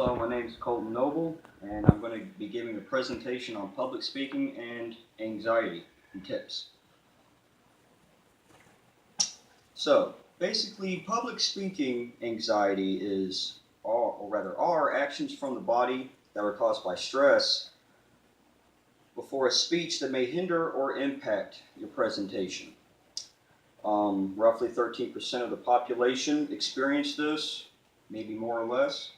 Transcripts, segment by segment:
Hello, my name is Colton and I'm going to be giving a presentation on public speaking and anxiety and tips. So, basically, public speaking anxiety are actions from the body that are caused by stress before a speech that may hinder or impact your presentation. Roughly 13% of the population experience this, maybe more or less.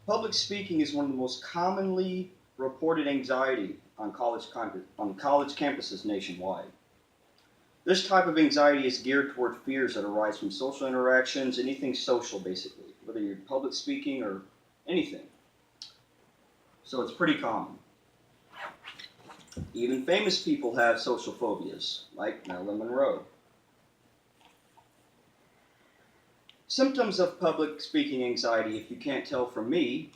Public speaking is one of the most commonly reported anxiety on college campuses nationwide. This type of anxiety is geared toward fears that arise from social interactions, anything social basically, whether you're public speaking or anything. So it's pretty common. Even famous people have social phobias, like Marilyn Monroe. Symptoms of public speaking anxiety, if you can't tell from me,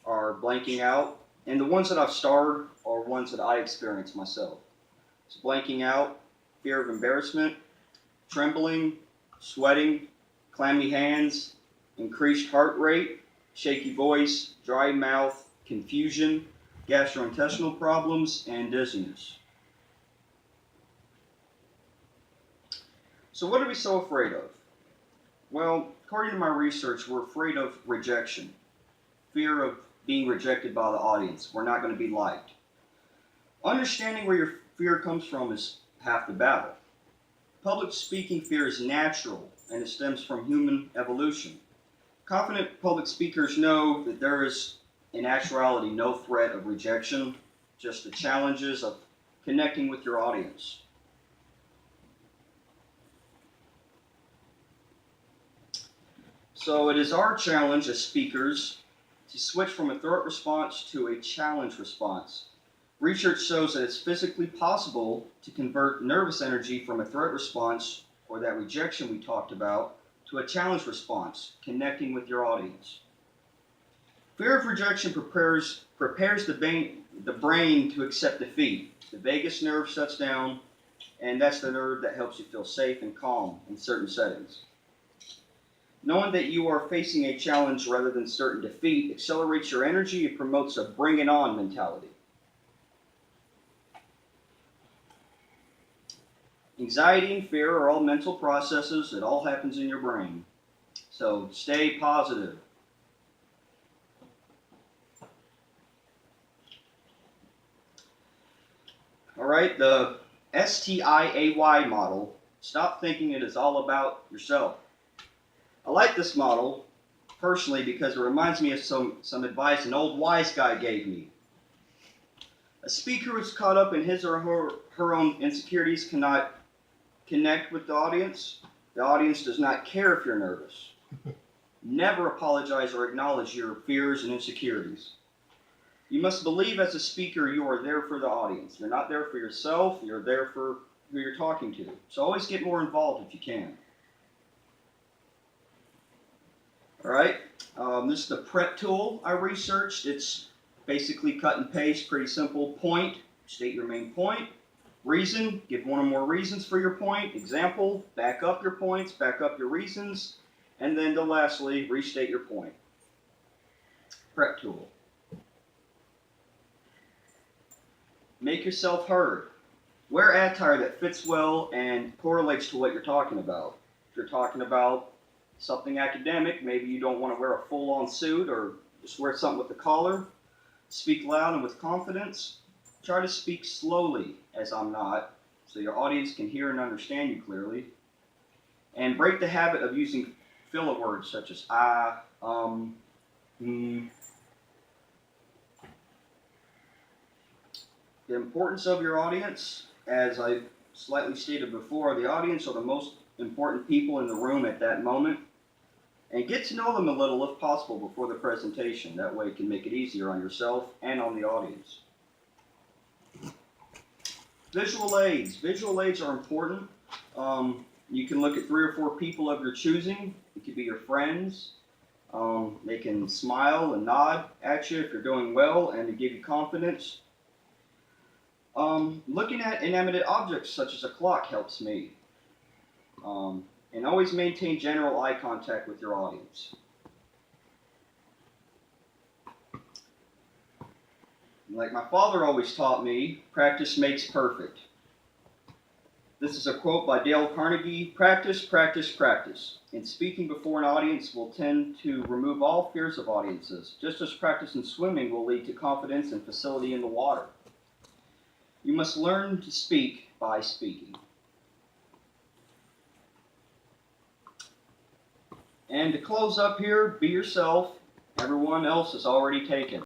are blanking out, and the ones that I've starred are ones that I experience myself. It's blanking out, fear of embarrassment, trembling, sweating, clammy hands, increased heart rate, shaky voice, dry mouth, confusion, gastrointestinal problems, and dizziness. So what are we so afraid of? Well, according to my research, we're afraid of rejection, fear of being rejected by the audience. We're not going to be liked. Understanding where your fear comes from is half the battle. Public speaking fear is natural, and it stems from human evolution. Confident public speakers know that there is, in actuality, no threat of rejection, just the challenges of connecting with your audience. So it is our challenge as speakers to switch from a threat response to a challenge response. Research shows that it's physically possible to convert nervous energy from a threat response, or that rejection we talked about, to a challenge response, connecting with your audience. Fear of rejection prepares the brain to accept defeat. The vagus nerve shuts down, and that's the nerve that helps you feel safe and calm in certain settings. Knowing that you are facing a challenge rather than certain defeat accelerates your energy and promotes a bring it on mentality. Anxiety and fear are all mental processes. It all happens in your brain. So stay positive. All right, the STIAY model. Stop thinking it is all about yourself. I like this model, personally, because it reminds me of some advice an old wise guy gave me. A speaker who's caught up in his or her own insecurities cannot connect with the audience. The audience does not care if you're nervous. Never apologize or acknowledge your fears and insecurities. You must believe as a speaker you are there for the audience. You're not there for yourself, you're there for who you're talking to. So always get more involved if you can. All right, this is the prep tool I researched. It's basically cut and paste, pretty simple. Point, state your main point. Reason, give one or more reasons for your point. Example, back up your points, back up your reasons. And then lastly, restate your point. Prep tool. Make yourself heard. Wear attire that fits well and correlates to what you're talking about. If you're talking about something academic, maybe you don't want to wear a full-on suit, or just wear something with a collar. Speak loud and with confidence. Try to speak slowly, as I'm not, so your audience can hear and understand you clearly. And break the habit of using filler words such as I, The importance of your audience, as I slightly stated before, the audience are the most important people in the room at that moment. And get to know them a little if possible before the presentation. That way it can make it easier on yourself and on the audience. Visual aids. Visual aids are important. You can look at 3 or 4 people of your choosing. It could be your friends. They can smile and nod at you if you're doing well and to give you confidence. Looking at inanimate objects such as a clock helps me. And always maintain general eye contact with your audience. Like my father always taught me, practice makes perfect. This is a quote by Dale Carnegie: practice, practice, practice. And speaking before an audience will tend to remove all fears of audiences, just as practice in swimming will lead to confidence and facility in the water. You must learn to speak by speaking. And to close up here, be yourself. Everyone else is already taken.